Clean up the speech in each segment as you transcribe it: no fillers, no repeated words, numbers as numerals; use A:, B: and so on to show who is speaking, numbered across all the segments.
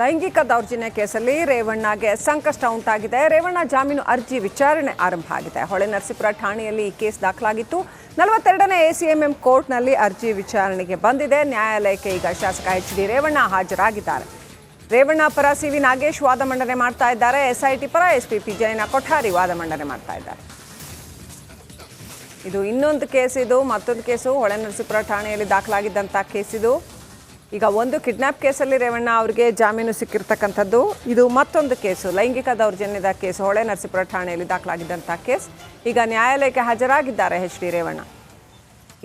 A: ಲೈಂಗಿಕ ದೌರ್ಜನ್ಯ ಕೇಸಲ್ಲಿ ರೇವಣ್ಣಗೆ ಸಂಕಷ್ಟ ಉಂಟಾಗಿದೆ. ರೇವಣ್ಣ ಜಾಮೀನು ಅರ್ಜಿ ವಿಚಾರಣೆ ಆರಂಭ ಆಗಿದೆ. ಹೊಳೆನರಸೀಪುರ ಠಾಣೆಯಲ್ಲಿ ಈ ಕೇಸ್ ದಾಖಲಾಗಿತ್ತು. 42ನೇ ಎಸಿಎಂಎಂ ಕೋರ್ಟ್ನಲ್ಲಿ ಅರ್ಜಿ ವಿಚಾರಣೆಗೆ ಬಂದಿದೆ. ನ್ಯಾಯಾಲಯಕ್ಕೆ ಈಗ ಶಾಸಕ ಎಚ್.ಡಿ. ರೇವಣ್ಣ ಹಾಜರಾಗಿದ್ದಾರೆ. ರೇವಣ್ಣ ಪರ ಸಿ.ವಿ. ನಾಗೇಶ್ ವಾದ ಮಂಡನೆ ಮಾಡ್ತಾ ಇದ್ದಾರೆ. ಎಸ್ಐಟಿ ಪರ ಎಸ್ಪಿಪಿ ಜೈನ ಕೊಠಾರಿ ವಾದ ಮಂಡನೆ ಮಾಡ್ತಾ ಇದ್ದಾರೆ. ಇದು ಇನ್ನೊಂದು ಕೇಸ್, ಇದು ಮತ್ತೊಂದು ಕೇಸು ಹೊಳೆನರಸೀಪುರ ಠಾಣೆಯಲ್ಲಿ ದಾಖಲಾಗಿದ್ದಂಥ ಕೇಸ್. ಇದು ಈಗ ಒಂದು ಕಿಡ್ನಾಪ್ ಕೇಸಲ್ಲಿ ರೇವಣ್ಣ ಅವರಿಗೆ ಜಾಮೀನು ಸಿಕ್ಕಿರ್ತಕ್ಕಂಥದ್ದು. ಇದು ಮತ್ತೊಂದು ಕೇಸು, ಲೈಂಗಿಕ ದೌರ್ಜನ್ಯದ ಕೇಸು, ಹೊಳೆನರಸೀಪುರ ಠಾಣೆಯಲ್ಲಿ ದಾಖಲಾಗಿದ್ದಂಥ ಕೇಸ್. ಈಗ ನ್ಯಾಯಾಲಯಕ್ಕೆ ಹಾಜರಾಗಿದ್ದಾರೆ ಎಚ್.ಡಿ. ರೇವಣ್ಣ.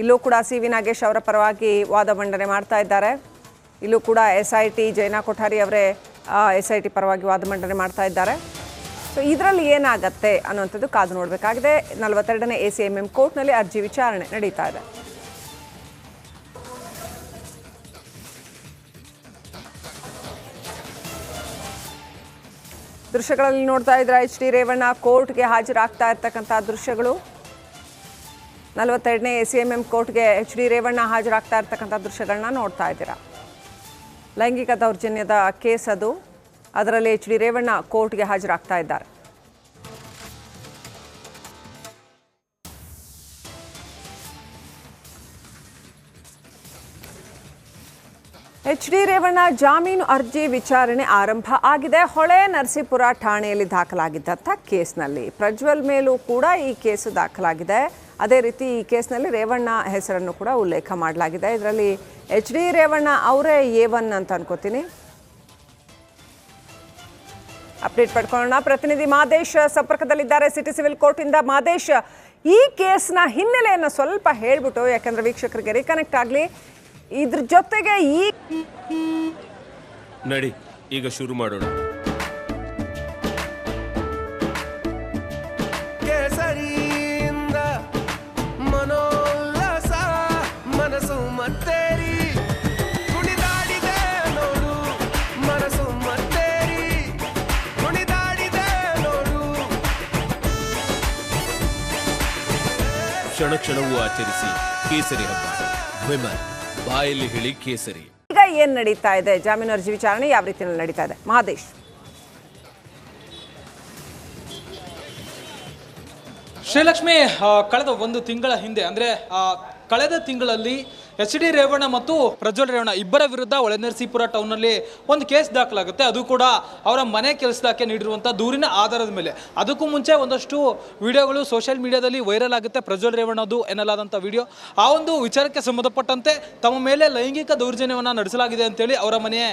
A: ಇಲ್ಲೂ ಕೂಡ ಸಿ.ವಿ. ನಾಗೇಶ್ ಅವರ ಪರವಾಗಿ ವಾದ ಮಂಡನೆ ಮಾಡ್ತಾ ಇದ್ದಾರೆ. ಇಲ್ಲೂ ಕೂಡ ಎಸ್ಐಟಿ ಜೈನ ಕೊಠಾರಿ ಅವರೇ ಎಸ್ಐಟಿ ಪರವಾಗಿ ವಾದ ಮಂಡನೆ ಮಾಡ್ತಾ ಇದ್ದಾರೆ. ಸೊ ಇದರಲ್ಲಿ ಏನಾಗತ್ತೆ ಅನ್ನುವಂಥದ್ದು ಕಾದು ನೋಡಬೇಕಾಗಿದೆ. 42ನೇ ಎಸಿಎಂಎಂ ಕೋರ್ಟ್ನಲ್ಲಿ ಅರ್ಜಿ ವಿಚಾರಣೆ ನಡೀತಾ ಇದೆ. ದೃಶ್ಯಗಳಲ್ಲಿ ನೋಡ್ತಾ ಇದ್ರೆ ಎಚ್.ಡಿ. ರೇವಣ್ಣ ಕೋರ್ಟ್ಗೆ ಹಾಜರಾಗ್ತಾ ಇರ್ತಕ್ಕಂಥ ದೃಶ್ಯಗಳು. 42ನೇ ಎಸಿಎಂಎಂ ಕೋರ್ಟ್ಗೆ ಎಚ್.ಡಿ. ರೇವಣ್ಣ ಹಾಜರಾಗ್ತಾ ಇರ್ತಕ್ಕಂಥ ದೃಶ್ಯಗಳನ್ನ ನೋಡ್ತಾ ಇದ್ದೀರಾ. ಲೈಂಗಿಕ ದೌರ್ಜನ್ಯದ ಕೇಸ್ ಅದು. ಅದರಲ್ಲಿ ಎಚ್.ಡಿ. ರೇವಣ್ಣ ಕೋರ್ಟ್ಗೆ ಹಾಜರಾಗ್ತಾ ಇದ್ದಾರೆ. ಎಚ್.ಡಿ. ರೇವಣ್ಣ ಜಾಮೀನು ಅರ್ಜಿ ವಿಚಾರಣೆ ಆರಂಭ ಆಗಿದೆ. ಹೊಳೆನರಸೀಪುರ ಠಾಣೆಯಲ್ಲಿ ದಾಖಲಾಗಿದ್ದಂಥ ಕೇಸ್ನಲ್ಲಿ ಪ್ರಜ್ವಲ್ ಮೇಲೂ ಕೂಡ ಈ ಕೇಸು ದಾಖಲಾಗಿದೆ. ಅದೇ ರೀತಿ ಈ ಕೇಸ್ನಲ್ಲಿ ರೇವಣ್ಣ ಹೆಸರನ್ನು ಕೂಡ ಉಲ್ಲೇಖ ಮಾಡಲಾಗಿದೆ. ಇದರಲ್ಲಿ ಎಚ್.ಡಿ. ರೇವಣ್ಣ ಅವರೇ A1 ಅಂತ ಅನ್ಕೋತೀನಿ. ಅಪ್ಡೇಟ್ ಪಡ್ಕೊಳ್ಳೋಣ. ಪ್ರತಿನಿಧಿ ಮಾದೇಶ್ ಸಂಪರ್ಕದಲ್ಲಿದ್ದಾರೆ ಸಿಟಿ ಸಿವಿಲ್ ಕೋರ್ಟಿಂದ. ಮಾದೇಶ್, ಈ ಕೇಸ್ನ ಹಿನ್ನೆಲೆಯನ್ನು ಸ್ವಲ್ಪ ಹೇಳ್ಬಿಟ್ಟು, ಯಾಕಂದ್ರೆ ವೀಕ್ಷಕರಿಗೆ ರೀಕನೆಕ್ಟ್ ಆಗಲಿ. ಇದ್ರ ಜೊತೆಗೆ ಈ
B: ನಡಿ ಈಗ ಶುರು ಮಾಡೋಣ. ಕೇಸರಿಯಿಂದ ಮನೋಲ್ಲಾಸ ಮನಸ್ಸು ಮತ್ತೇರಿ ಕುಣಿದಾಡಿದೆ ನೋಡು, ಮನಸ್ಸು ಮತ್ತೇರಿ ಕುಣಿದಾಡಿದೆ ನೋಡು. ಕ್ಷಣ ಕ್ಷಣವೂ ಆಚರಿಸಿ ಕೇಸರಿ ಹಬ್ಬ. ವಿಮಲ್ ಬಾಯಲ್ಲಿ ಹೇಳಿ ಕೇಸರಿ.
A: ಈಗ ಏನ್ ನಡೀತಾ ಇದೆ? ಜಾಮೀನು ಅರ್ಜಿ ವಿಚಾರಣೆ ಯಾವ ರೀತಿಯಲ್ಲಿ ನಡೀತಾ ಇದೆ? ಮಹದೇಶ್.
C: ಶ್ರೀಲಕ್ಷ್ಮಿ, ಕಳೆದ ಒಂದು ತಿಂಗಳ ಹಿಂದೆ ಅಂದ್ರೆ ಕಳೆದ ತಿಂಗಳಲ್ಲಿ ಎಚ್.ಡಿ. ರೇವಣ್ಣ ಮತ್ತು ಪ್ರಜ್ವಲ್ ರೇವಣ್ಣ ಇಬ್ಬರ ವಿರುದ್ಧ ಹೊಳೆನರಸೀಪುರ ಟೌನ್ನಲ್ಲಿ ಒಂದು ಕೇಸ್ ದಾಖಲಾಗುತ್ತೆ. ಅದು ಕೂಡ ಅವರ ಮನೆ ಕೆಲಸಕ್ಕೆ ನೀಡಿರುವಂಥ ದೂರಿನ ಆಧಾರದ ಮೇಲೆ. ಅದಕ್ಕೂ ಮುಂಚೆ ಒಂದಷ್ಟು ವಿಡಿಯೋಗಳು ಸೋಷಿಯಲ್ ಮೀಡಿಯಾದಲ್ಲಿ ವೈರಲ್ ಆಗುತ್ತೆ. ಪ್ರಜ್ವಲ್ ರೇವಣ್ಣದು ಎನ್ನಲಾದಂಥ ವಿಡಿಯೋ. ಆ ಒಂದು ವಿಚಾರಕ್ಕೆ ಸಂಬಂಧಪಟ್ಟಂತೆ ತಮ್ಮ ಮೇಲೆ ಲೈಂಗಿಕ ದೌರ್ಜನ್ಯವನ್ನು ನಡೆಸಲಾಗಿದೆ ಅಂತೇಳಿ ಅವರ ಮನೆಯ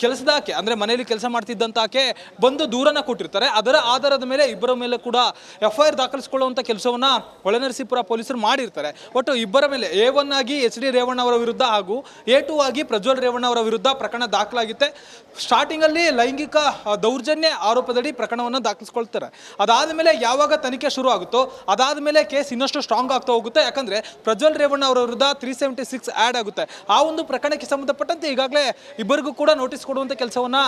C: ಕೆಲಸದಾಕೆ, ಅಂದರೆ ಮನೆಯಲ್ಲಿ ಕೆಲಸ ಮಾಡ್ತಿದ್ದಂತಾಕೆ ಬಂದು ದೂರನ್ನು ಕೊಟ್ಟಿರ್ತಾರೆ. ಅದರ ಆಧಾರದ ಮೇಲೆ ಇಬ್ಬರ ಮೇಲೆ ಕೂಡ FIR ದಾಖಲಿಸಿಕೊಳ್ಳುವಂಥ ಕೆಲಸವನ್ನು ಹೊಳೆನರಸೀಪುರ ಪೊಲೀಸರು ಮಾಡಿರ್ತಾರೆ. ಒಟ್ಟು ಇಬ್ಬರ ಮೇಲೆ A1 ಆಗಿ ಎಚ್.ಡಿ. ರೇವಣ್ಣ ಅವರ ವಿರುದ್ಧ ಹಾಗೂ A2 ಆಗಿ ಪ್ರಜ್ವಲ್ ರೇವಣ್ಣ ಅವರ ವಿರುದ್ಧ ಪ್ರಕರಣ ದಾಖಲಾಗುತ್ತೆ. ಸ್ಟಾರ್ಟಿಂಗಲ್ಲಿ ಲೈಂಗಿಕ ದೌರ್ಜನ್ಯ ಆರೋಪದಡಿ ಪ್ರಕರಣವನ್ನು ದಾಖಲಿಸ್ಕೊಳ್ತಾರೆ. ಅದಾದ ಮೇಲೆ ಯಾವಾಗ ತನಿಖೆ ಶುರು ಆಗುತ್ತೋ ಅದಾದ ಮೇಲೆ ಕೇಸ್ ಇನ್ನಷ್ಟು ಸ್ಟ್ರಾಂಗ್ ಆಗ್ತಾ ಹೋಗುತ್ತೆ. ಯಾಕಂದರೆ ಪ್ರಜ್ವಲ್ ರೇವಣ್ಣ ಅವರ ವಿರುದ್ಧ 376 ಆ್ಯಡ್ ಆಗುತ್ತೆ. ಆ ಒಂದು ಪ್ರಕರಣಕ್ಕೆ ಸಂಬಂಧಪಟ್ಟಂತೆ ಈಗಾಗಲೇ ಇಬ್ಬರಿಗೂ ಕೂಡ ನೋಟಿಸ್ ಕೊಡುವಂಥ ಕೆಲಸವನ್ನು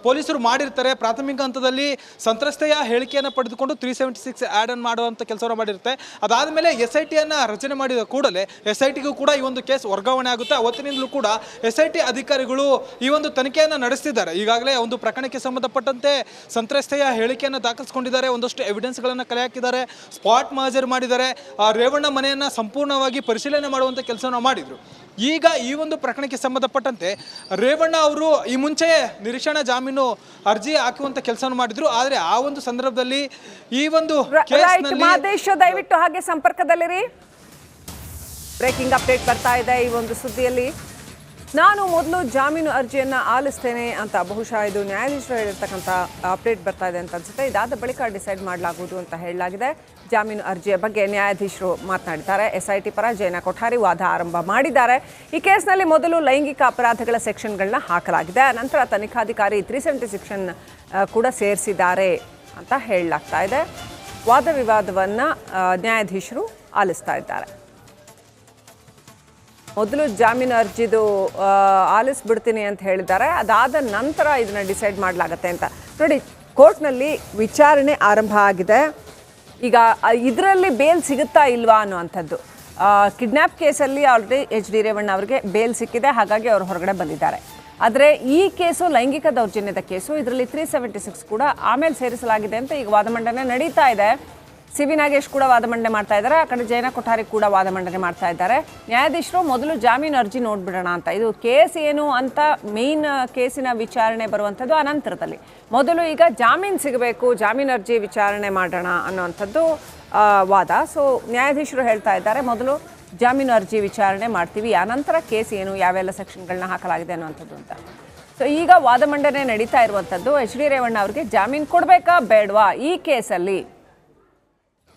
C: ಪೊಲೀಸರು ಮಾಡಿರ್ತಾರೆ. ಪ್ರಾಥಮಿಕ ಹಂತದಲ್ಲಿ ಸಂತ್ರಸ್ತೆಯ ಹೇಳಿಕೆಯನ್ನು ಪಡೆದುಕೊಂಡು 376 ಆ್ಯಡ್ ಅನ್ನು ಮಾಡುವಂಥ ಕೆಲಸವನ್ನು ಮಾಡಿರುತ್ತೆ. ಅದಾದ ಮೇಲೆ SITಯನ್ನು ರಚನೆ ಮಾಡಿದ ಕೂಡಲೇ SITಗೂ ಕೂಡ ಈ ಒಂದು ಕೇಸ್ ವರ್ಗಾವಣೆ ಆಗುತ್ತೆ. ಅವತ್ತಿನಿಂದಲೂ ಕೂಡ SIT ಅಧಿಕಾರಿಗಳು ಈ ಒಂದು ತನಿಖೆಯನ್ನು ನಡೆಸ್ತಿದ್ದಾರೆ. ಈಗಾಗಲೇ ಒಂದು ಪ್ರಕರಣಕ್ಕೆ ಸಂಬಂಧಪಟ್ಟಂತೆ ಸಂತ್ರಸ್ತೆಯ ಹೇಳಿಕೆಯನ್ನು ದಾಖಲಿಸಿಕೊಂಡಿದ್ದಾರೆ. ಒಂದಷ್ಟು ಎವಿಡೆನ್ಸ್ಗಳನ್ನು ಕಲೆ ಹಾಕಿದ್ದಾರೆ. ಸ್ಪಾಟ್ ಮಹಜರು ಮಾಡಿದ್ದಾರೆ. ರೇವಣ್ಣ ಮನೆಯನ್ನು ಸಂಪೂರ್ಣವಾಗಿ ಪರಿಶೀಲನೆ ಮಾಡುವಂಥ ಕೆಲಸವನ್ನು ಮಾಡಿದರು. ಈಗ ಈ ಒಂದು ಪ್ರಕರಣಕ್ಕೆ ಸಂಬಂಧಪಟ್ಟಂತೆ ರೇವಣ್ಣ ಅವರು ಈ ಮುಂಚೆ ನಿರೀಕ್ಷಣಾ ಜಾಮೀನು ಅರ್ಜಿ ಹಾಕುವಂತ ಕೆಲಸವನ್ನು ಮಾಡಿದ್ರು. ಆದರೆ ಆ ಒಂದು ಸಂದರ್ಭದಲ್ಲಿ ಈ ಒಂದು
A: ಮಾದೇಶ್ ದಯವಿಟ್ಟು ಹಾಗೆ ಸಂಪರ್ಕದಲ್ಲಿರಿ. ಬ್ರೇಕಿಂಗ್ ಅಪ್ಡೇಟ್ ಬರ್ತಾ ಇದೆ ಈ ಒಂದು ಸುದ್ದಿಯಲ್ಲಿ. ನಾನು ಮೊದಲು ಜಾಮೀನು ಅರ್ಜಿಯನ್ನು ಆಲಿಸ್ತೇನೆ ಅಂತ ಬಹುಶಃ ಇದು ನ್ಯಾಯಾಧೀಶರು ಹೇಳಿರ್ತಕ್ಕಂಥ ಅಪ್ಡೇಟ್ ಬರ್ತಾ ಇದೆ ಅಂತ ಅನ್ಸುತ್ತೆ. ಇದಾದ ಬಳಿಕ ಡಿಸೈಡ್ ಮಾಡಲಾಗುವುದು ಅಂತ ಹೇಳಲಾಗಿದೆ. ಜಾಮೀನು ಅರ್ಜಿಯ ಬಗ್ಗೆ ನ್ಯಾಯಾಧೀಶರು ಮಾತನಾಡಿದ್ದಾರೆ. SIT ಪರ ಜೈನ ಕೊಠಾರಿ ವಾದ ಆರಂಭ ಮಾಡಿದ್ದಾರೆ. ಈ ಕೇಸ್ನಲ್ಲಿ ಮೊದಲು ಲೈಂಗಿಕ ಅಪರಾಧಗಳ ಸೆಕ್ಷನ್ಗಳನ್ನ ಹಾಕಲಾಗಿದೆ. ನಂತರ ತನಿಖಾಧಿಕಾರಿ 370 ಸೆಕ್ಷನ್ ಕೂಡ ಸೇರಿಸಿದ್ದಾರೆ ಅಂತ ಹೇಳಲಾಗ್ತಾ ಇದೆ. ವಾದ ವಿವಾದವನ್ನು ನ್ಯಾಯಾಧೀಶರು ಆಲಿಸ್ತಾ ಇದ್ದಾರೆ. ಮೊದಲು ಜಾಮೀನು ಅರ್ಜಿದು ಆಲಿಸ್ಬಿಡ್ತೀನಿ ಅಂತ ಹೇಳಿದ್ದಾರೆ. ಅದಾದ ನಂತರ ಇದನ್ನು ಡಿಸೈಡ್ ಮಾಡಲಾಗತ್ತೆ ಅಂತ ನೋಡಿ. ಕೋರ್ಟ್ನಲ್ಲಿ ವಿಚಾರಣೆ ಆರಂಭ ಆಗಿದೆ. ಈಗ ಇದರಲ್ಲಿ ಬೇಲ್ ಸಿಗುತ್ತಾ ಇಲ್ವಾ ಅನ್ನುವಂಥದ್ದು. ಕಿಡ್ನ್ಯಾಪ್ ಕೇಸಲ್ಲಿ ಆಲ್ರೆಡಿ ಎಚ್.ಡಿ. ರೇವಣ್ಣ ಅವರಿಗೆ ಬೇಲ್ ಸಿಕ್ಕಿದೆ. ಹಾಗಾಗಿ ಅವರು ಹೊರಗಡೆ ಬಂದಿದ್ದಾರೆ. ಆದರೆ ಈ ಕೇಸು ಲೈಂಗಿಕ ದೌರ್ಜನ್ಯದ ಕೇಸು, ಇದರಲ್ಲಿ 376 ಕೂಡ ಆಮೇಲೆ ಸೇರಿಸಲಾಗಿದೆ ಅಂತ ಈಗ ವಾದ ಮಂಡನೆ ನಡೀತಾ ಇದೆ. ಸಿ ವಿ ನಾಗೇಶ್ ಕೂಡ ವಾದ ಮಂಡನೆ ಮಾಡ್ತಾ ಇದ್ದಾರೆ, ಆ ಕಡೆ ಜಯನಾ ಕೊಠಾರಿ ಕೂಡ ವಾದ ಮಂಡನೆ ಮಾಡ್ತಾ ಇದ್ದಾರೆ. ನ್ಯಾಯಾಧೀಶರು ಮೊದಲು ಜಾಮೀನು ಅರ್ಜಿ ನೋಡ್ಬಿಡೋಣ ಅಂತ, ಇದು ಕೇಸ್ ಏನು ಅಂತ ಮೇನ್ ಕೇಸಿನ ವಿಚಾರಣೆ ಬರುವಂಥದ್ದು ಅನಂತರದಲ್ಲಿ. ಮೊದಲು ಈಗ ಜಾಮೀನು ಸಿಗಬೇಕು, ಜಾಮೀನು ಅರ್ಜಿ ವಿಚಾರಣೆ ಮಾಡೋಣ ಅನ್ನೋವಂಥದ್ದು ವಾದ. ಸೊ ನ್ಯಾಯಾಧೀಶರು ಹೇಳ್ತಾ ಇದ್ದಾರೆ ಮೊದಲು ಜಾಮೀನು ಅರ್ಜಿ ವಿಚಾರಣೆ ಮಾಡ್ತೀವಿ, ಆನಂತರ ಕೇಸ್ ಏನು, ಯಾವೆಲ್ಲ ಸೆಕ್ಷನ್ಗಳನ್ನ ಹಾಕಲಾಗಿದೆ ಅನ್ನೋವಂಥದ್ದು ಅಂತ. ಸೊ ಈಗ ವಾದ ಮಂಡನೆ ನಡೀತಾ ಇರುವಂಥದ್ದು ಎಚ್ ಡಿ ರೇವಣ್ಣ ಅವ್ರಿಗೆ ಜಾಮೀನು ಕೊಡಬೇಕಾ ಬೇಡವಾ ಈ ಕೇಸಲ್ಲಿ.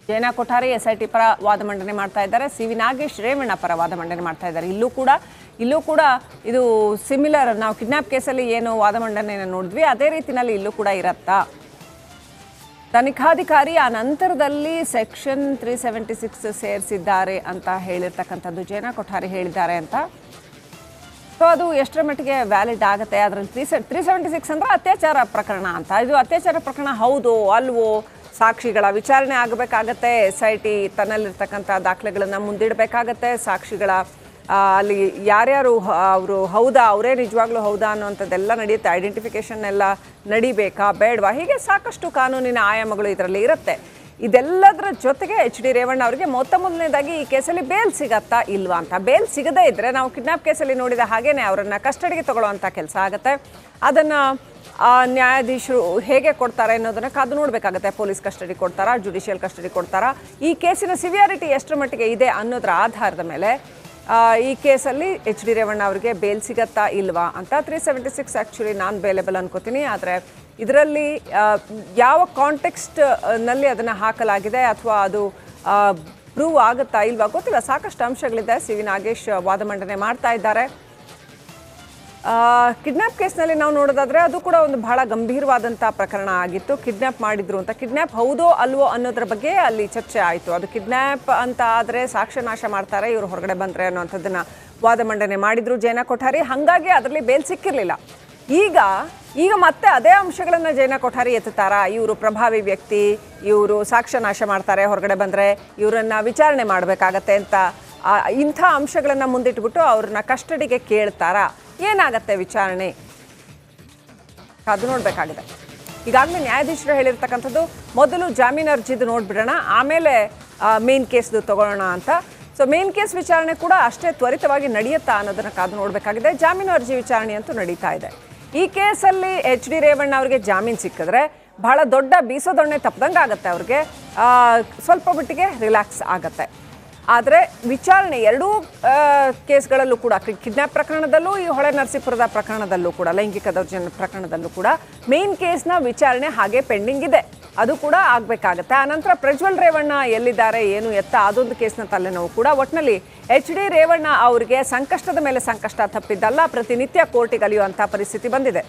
A: ಜಯನಾ ಕೊಠಾರಿ SIT ಪರ ವಾದ ಮಂಡನೆ ಮಾಡ್ತಾ ಇದ್ದಾರೆ, ಸಿ ವಿ ನಾಗೇಶ್ ರೇವಣ್ಣ ಪರ ವಾದ ಮಂಡನೆ ಮಾಡ್ತಾ ಇದ್ದಾರೆ. ಇಲ್ಲೂ ಕೂಡ ಇದು ಸಿಮಿಲರ್, ನಾವು ಕಿಡ್ನಾಪ್ ಕೇಸಲ್ಲಿ ಏನು ವಾದ ಮಂಡನೆಯನ್ನು ನೋಡಿದ್ವಿ ಅದೇ ರೀತಿಯಲ್ಲಿ ಇಲ್ಲೂ ಕೂಡ ಇರತ್ತಾ. ತನಿಖಾಧಿಕಾರಿ ಆ ನಂತರದಲ್ಲಿ ಸೆಕ್ಷನ್ 376 ಸೇರಿಸಿದ್ದಾರೆ ಅಂತ ಹೇಳಿರ್ತಕ್ಕಂಥದ್ದು ಜಯನಾ ಕೊಠಾರಿ ಹೇಳಿದ್ದಾರೆ ಅಂತ. ಸೊ ಅದು ಎಷ್ಟರ ಮಟ್ಟಿಗೆ ವ್ಯಾಲಿಡ್ ಆಗುತ್ತೆ. ಅದರಲ್ಲಿ 376 ಅಂದರೆ ಅತ್ಯಾಚಾರ ಪ್ರಕರಣ ಅಂತ. ಇದು ಅತ್ಯಾಚಾರ ಪ್ರಕರಣ ಹೌದೋ ಅಲ್ವೋ, ಸಾಕ್ಷಿಗಳ ವಿಚಾರಣೆ ಆಗಬೇಕಾಗತ್ತೆ, SIT ತನ್ನಲ್ಲಿರ್ತಕ್ಕಂಥ ದಾಖಲೆಗಳನ್ನು ಮುಂದಿಡಬೇಕಾಗತ್ತೆ, ಸಾಕ್ಷಿಗಳ ಅಲ್ಲಿ ಯಾರ್ಯಾರು ಅವರು ಹೌದಾ, ಅವರೇ ನಿಜವಾಗ್ಲೂ ಹೌದಾ ಅನ್ನೋವಂಥದ್ದೆಲ್ಲ ನಡೆಯುತ್ತೆ, ಐಡೆಂಟಿಫಿಕೇಷನ್ ಎಲ್ಲ ನಡಿಬೇಕಾ ಬೇಡವಾ, ಹೀಗೆ ಸಾಕಷ್ಟು ಕಾನೂನಿನ ಆಯಾಮಗಳು ಇದರಲ್ಲಿ ಇರುತ್ತೆ. ಇದೆಲ್ಲದರ ಜೊತೆಗೆ ಎಚ್ ಡಿ ರೇವಣ್ಣ ಅವರಿಗೆ ಮೊದಲನೇದಾಗಿ ಈ ಕೇಸಲ್ಲಿ ಬೇಲ್ ಸಿಗತ್ತಾ ಇಲ್ವಾ ಅಂತ. ಬೇಲ್ ಸಿಗದೇ ಇದ್ದರೆ ನಾವು ಕಿಡ್ನಾಪ್ ಕೇಸಲ್ಲಿ ನೋಡಿದ ಹಾಗೇನೆ ಅವರನ್ನು ಕಸ್ಟಡಿಗೆ ತಗೊಳ್ಳೋವಂಥ ಕೆಲಸ ಆಗುತ್ತೆ. ಅದನ್ನು ನ್ಯಾಯಾಧೀಶರು ಹೇಗೆ ಕೊಡ್ತಾರೆ ಅನ್ನೋದನ್ನು ಕಾದು ನೋಡಬೇಕಾಗತ್ತೆ. ಪೊಲೀಸ್ ಕಸ್ಟಡಿ ಕೊಡ್ತಾರಾ, ಜುಡಿಷಿಯಲ್ ಕಸ್ಟಡಿ ಕೊಡ್ತಾರಾ, ಈ ಕೇಸಿನ ಸಿವಿಯಾರಿಟಿ ಎಷ್ಟರ ಮಟ್ಟಿಗೆ ಇದೆ ಅನ್ನೋದರ ಆಧಾರದ ಮೇಲೆ ಈ ಕೇಸಲ್ಲಿ ಎಚ್ ಡಿ ರೇವಣ್ಣ ಅವರಿಗೆ ಬೇಲ್ ಸಿಗತ್ತಾ ಇಲ್ವಾ ಅಂತ. 376 ಆ್ಯಕ್ಚುಲಿ ನಾನ್ ಬೇಲೆಬಲ್ ಅನ್ಕೋತೀನಿ, ಆದರೆ ಇದರಲ್ಲಿ ಯಾವ ಕಾಂಟೆಕ್ಸ್ಟ್ನಲ್ಲಿ ಅದನ್ನು ಹಾಕಲಾಗಿದೆ ಅಥವಾ ಅದು ಪ್ರೂವ್ ಆಗುತ್ತಾ ಇಲ್ವಾ ಗೊತ್ತಿಲ್ಲ, ಸಾಕಷ್ಟು ಅಂಶಗಳಿದೆ. ಸಿ ವಿ ನಾಗೇಶ್ ವಾದ ಮಂಡನೆ ಮಾಡ್ತಾ ಇದ್ದಾರೆ. ಕಿಡ್ನಾಪ್ ಕೇಸ್ನಲ್ಲಿ ನಾವು ನೋಡೋದಾದರೆ ಅದು ಕೂಡ ಒಂದು ಬಹಳ ಗಂಭೀರವಾದಂಥ ಪ್ರಕರಣ ಆಗಿತ್ತು. ಕಿಡ್ನಾಪ್ ಮಾಡಿದ್ರು ಅಂತ, ಕಿಡ್ನಾಪ್ ಹೌದೋ ಅಲ್ವೋ ಅನ್ನೋದ್ರ ಬಗ್ಗೆ ಅಲ್ಲಿ ಚರ್ಚೆ ಆಯಿತು. ಅದು ಕಿಡ್ನಾಪ್ ಅಂತ ಆದರೆ ಸಾಕ್ಷ್ಯನಾಶ ಮಾಡ್ತಾರೆ ಇವರು ಹೊರಗಡೆ ಬಂದರೆ ಅನ್ನೋಂಥದ್ದನ್ನು ವಾದ ಮಂಡನೆ ಮಾಡಿದರು ಜಯನಾ ಕೊಠಾರಿ. ಹಾಗಾಗಿ ಅದರಲ್ಲಿ ಬೇಲ್ ಸಿಕ್ಕಿರಲಿಲ್ಲ. ಈಗ ಮತ್ತೆ ಅದೇ ಅಂಶಗಳನ್ನು ಜಯನಾ ಕೊಠಾರಿ ಎತ್ತುತ್ತಾರಾ, ಇವರು ಪ್ರಭಾವಿ ವ್ಯಕ್ತಿ, ಇವರು ಸಾಕ್ಷ್ಯನಾಶ ಮಾಡ್ತಾರೆ ಹೊರಗಡೆ ಬಂದರೆ, ಇವರನ್ನು ವಿಚಾರಣೆ ಮಾಡಬೇಕಾಗತ್ತೆ ಅಂತ ಇಂಥ ಅಂಶಗಳನ್ನು ಮುಂದಿಟ್ಬಿಟ್ಟು ಅವ್ರನ್ನ ಕಸ್ಟಡಿಗೆ ಕೇಳ್ತಾರಾ, ಏನಾಗತ್ತೆ ವಿಚಾರಣೆ ಅದು ನೋಡಬೇಕಾಗಿದೆ. ಈಗಾಗಲೇ ನ್ಯಾಯಾಧೀಶರು ಹೇಳಿರ್ತಕ್ಕಂಥದ್ದು ಮೊದಲು ಜಾಮೀನು ಅರ್ಜಿದು ನೋಡಿಬಿಡೋಣ, ಆಮೇಲೆ ಮೇನ್ ಕೇಸ್ದು ತಗೊಳ್ಳೋಣ ಅಂತ. ಸೊ ಮೇನ್ ಕೇಸ್ ವಿಚಾರಣೆ ಕೂಡ ಅಷ್ಟೇ ತ್ವರಿತವಾಗಿ ನಡೆಯುತ್ತಾ ಅನ್ನೋದನ್ನು ಕಾದು ನೋಡಬೇಕಾಗಿದೆ. ಜಾಮೀನು ಅರ್ಜಿ ವಿಚಾರಣೆ ಅಂತೂ ನಡೀತಾ ಇದೆ. ಈ ಕೇಸಲ್ಲಿ ಎಚ್ ಡಿ ರೇವಣ್ಣ ಅವರಿಗೆ ಜಾಮೀನು ಸಿಕ್ಕಿದ್ರೆ ಬಹಳ ದೊಡ್ಡ ಬೀಸೋದೊಣ್ಣೆ ತಪ್ಪದಂಗೆ ಆಗುತ್ತೆ, ಅವ್ರಿಗೆ ಸ್ವಲ್ಪ ಮಟ್ಟಿಗೆ ರಿಲ್ಯಾಕ್ಸ್ ಆಗುತ್ತೆ. ಆದರೆ ವಿಚಾರಣೆ ಎರಡೂ ಕೇಸ್ಗಳಲ್ಲೂ ಕೂಡ, ಕಿಡ್ನಾಪ್ ಪ್ರಕರಣದಲ್ಲೂ ಈ ಹೊಳೆ ನರಸೀಪುರದ ಪ್ರಕರಣದಲ್ಲೂ ಕೂಡ, ಲೈಂಗಿಕ ದೌರ್ಜನ್ಯ ಪ್ರಕರಣದಲ್ಲೂ ಕೂಡ ಮೇನ್ ಕೇಸ್ನ ವಿಚಾರಣೆ ಹಾಗೆ ಪೆಂಡಿಂಗ್ ಇದೆ, ಅದು ಕೂಡ ಆಗಬೇಕಾಗತ್ತೆ. ಆನಂತರ ಪ್ರಜ್ವಲ್ ರೇವಣ್ಣ ಎಲ್ಲಿದ್ದಾರೆ ಏನು ಎತ್ತ ಅದೊಂದು ಕೇಸ್ನ ತಲೆನೋವು ಕೂಡ. ಒಟ್ಟಿನಲ್ಲಿ ಎಚ್ ಡಿ ರೇವಣ್ಣ ಅವರಿಗೆ ಸಂಕಷ್ಟದ ಮೇಲೆ ಸಂಕಷ್ಟ ತಪ್ಪಿದ್ದಲ್ಲ, ಪ್ರತಿನಿತ್ಯ ಕೋರ್ಟಿಗೆ ಅಲಿಯುವಂಥ ಪರಿಸ್ಥಿತಿ ಬಂದಿದೆ.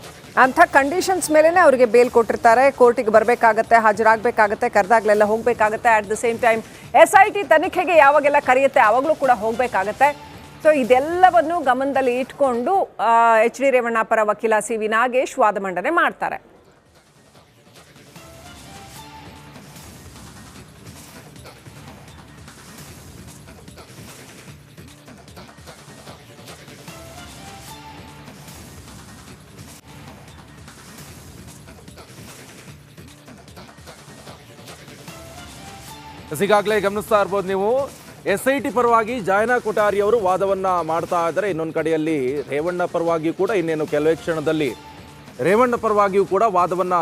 A: ಅಂಥ ಕಂಡೀಷನ್ಸ್ ಮೇಲೇ ಅವರಿಗೆ ಬೇಲ್ ಕೊಟ್ಟಿರ್ತಾರೆ, ಕೋರ್ಟಿಗೆ ಬರಬೇಕಾಗತ್ತೆ, ಹಾಜರಾಗಬೇಕಾಗತ್ತೆ, ಕರೆದಾಗಲೆಲ್ಲ ಹೋಗಬೇಕಾಗತ್ತೆ. At the same time SIT ತನಿಖೆಗೆ ಯಾವಾಗೆಲ್ಲ ಕರೆಯುತ್ತೆ ಆವಾಗಲೂ ಕೂಡ ಹೋಗಬೇಕಾಗತ್ತೆ. ಸೊ ಇದೆಲ್ಲವನ್ನು ಗಮನದಲ್ಲಿ ಇಟ್ಕೊಂಡು ಎಚ್ ಡಿ ರೇವಣ್ಣ ಪರ ವಕೀಲ ಸಿ ವಿ ನಾಗೇಶ್ ವಾದ ಮಂಡನೆ ಮಾಡ್ತಾರೆ.
D: ಈಗಾಗಲೇ ಗಮನಿಸ್ತಾ ಇರ್ಬೋದು ನೀವು, SIT ಪರವಾಗಿ ಜಯನಾ ಕೊಠಾರಿ ಅವರು ವಾದವನ್ನ ಮಾಡ್ತಾ ಇದ್ದಾರೆ. ಇನ್ನೊಂದು ಕಡೆಯಲ್ಲಿ ರೇವಣ್ಣ ಪರವಾಗಿಯೂ ಕೂಡ ಇನ್ನೇನು ಕೆಲವೇ ಕ್ಷಣದಲ್ಲಿ ರೇವಣ್ಣ ಪರವಾಗಿಯೂ ಕೂಡ ವಾದವನ್ನ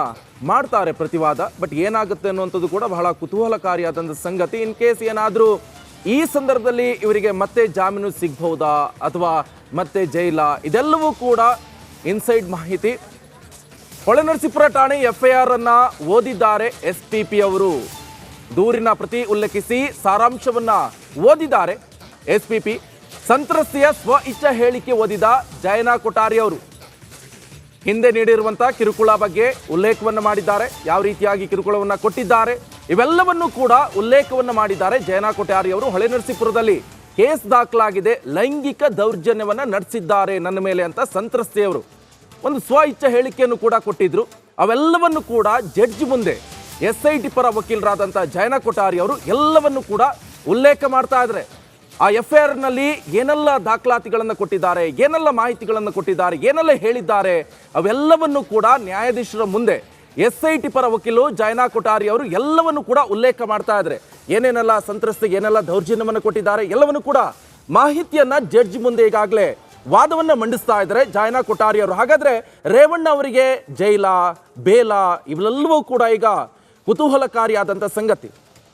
D: ಮಾಡ್ತಾರೆ, ಪ್ರತಿವಾದ. ಬಟ್ ಏನಾಗುತ್ತೆ ಅನ್ನುವಂಥದ್ದು ಕೂಡ ಬಹಳ ಕುತೂಹಲಕಾರಿಯಾದಂಥ ಸಂಗತಿ. ಇನ್ ಕೇಸ್ ಏನಾದರೂ ಈ ಸಂದರ್ಭದಲ್ಲಿ ಇವರಿಗೆ ಮತ್ತೆ ಜಾಮೀನು ಸಿಗಬಹುದಾ ಅಥವಾ ಮತ್ತೆ ಜೈಲ, ಇದೆಲ್ಲವೂ ಕೂಡ ಇನ್ಸೈಡ್ ಮಾಹಿತಿ. ಹೊಳೆನರಸೀಪುರ ಠಾಣೆ FIR ಅನ್ನ ಓದಿದ್ದಾರೆ SPP ಅವರು. ದೂರಿನ ಪ್ರತಿ ಉಲ್ಲೇಖಿಸಿ ಸಾರಾಂಶವನ್ನ ಓದಿದ್ದಾರೆ SPP. ಸಂತ್ರಸ್ತೆಯ ಸ್ವ ಇಚ್ಛಾ ಹೇಳಿಕೆ ಓದಿದ ಜಯನಾ ಕೊಠಾರಿ ಅವರು ಹಿಂದೆ ನೀಡಿರುವಂತಹ ಕಿರುಕುಳ ಬಗ್ಗೆ ಉಲ್ಲೇಖವನ್ನು ಮಾಡಿದ್ದಾರೆ, ಯಾವ ರೀತಿಯಾಗಿ ಕಿರುಕುಳವನ್ನ ಕೊಟ್ಟಿದ್ದಾರೆ ಇವೆಲ್ಲವನ್ನೂ ಕೂಡ ಉಲ್ಲೇಖವನ್ನು ಮಾಡಿದ್ದಾರೆ ಜಯನಾ ಕೊಠಾರಿ ಅವರು. ಹೊಳೆನರಸೀಪುರದಲ್ಲಿ ಕೇಸ್ ದಾಖಲಾಗಿದೆ, ಲೈಂಗಿಕ ದೌರ್ಜನ್ಯವನ್ನ ನಡೆಸಿದ್ದಾರೆ ನನ್ನ ಮೇಲೆ ಅಂತ ಸಂತ್ರಸ್ತೆಯವರು ಒಂದು ಸ್ವ ಇಚ್ಛಾ ಹೇಳಿಕೆಯನ್ನು ಕೂಡ ಕೊಟ್ಟಿದ್ರು. ಅವೆಲ್ಲವನ್ನು ಕೂಡ ಜಡ್ಜ್ ಮುಂದೆ SIT ಪರ ವಕೀಲರಾದಂಥ ಜಯನಾ ಕೊಠಾರಿ ಅವರು ಎಲ್ಲವನ್ನು ಕೂಡ ಉಲ್ಲೇಖ ಮಾಡ್ತಾ ಇದ್ದಾರೆ. ಆ FIR ನಲ್ಲಿ ಏನೆಲ್ಲ ದಾಖಲಾತಿಗಳನ್ನು ಕೊಟ್ಟಿದ್ದಾರೆ, ಏನೆಲ್ಲ ಮಾಹಿತಿಗಳನ್ನು ಕೊಟ್ಟಿದ್ದಾರೆ, ಏನೆಲ್ಲ ಹೇಳಿದ್ದಾರೆ, ಅವೆಲ್ಲವನ್ನು ಕೂಡ ನ್ಯಾಯಾಧೀಶರ ಮುಂದೆ SIT ಪರ ವಕೀಲರು ಜಯನಾ ಕೊಠಾರಿ ಅವರು ಎಲ್ಲವನ್ನು ಕೂಡ ಉಲ್ಲೇಖ ಮಾಡ್ತಾ ಇದ್ದಾರೆ. ಏನೇನೆಲ್ಲ ಸಂತ್ರಸ್ತೆಗೆ ಏನೆಲ್ಲ ದೌರ್ಜನ್ಯವನ್ನು ಕೊಟ್ಟಿದ್ದಾರೆ ಎಲ್ಲವನ್ನು ಕೂಡ ಮಾಹಿತಿಯನ್ನ ಜಡ್ಜ್ ಮುಂದೆ ಈಗಾಗಲೇ ವಾದವನ್ನ ಮಂಡಿಸ್ತಾ ಇದ್ದಾರೆ ಜಯನಾ ಕೊಠಾರಿ ಅವರು. ಹಾಗಾದ್ರೆ ರೇವಣ್ಣ ಅವರಿಗೆ ಜೈಲ ಬೇಲ ಇವೆಲ್ಲವೂ ಕೂಡ ಈಗ ಕುತೂಹಲಕಾರಿಯಾದಂಥ ಸಂಗತಿ.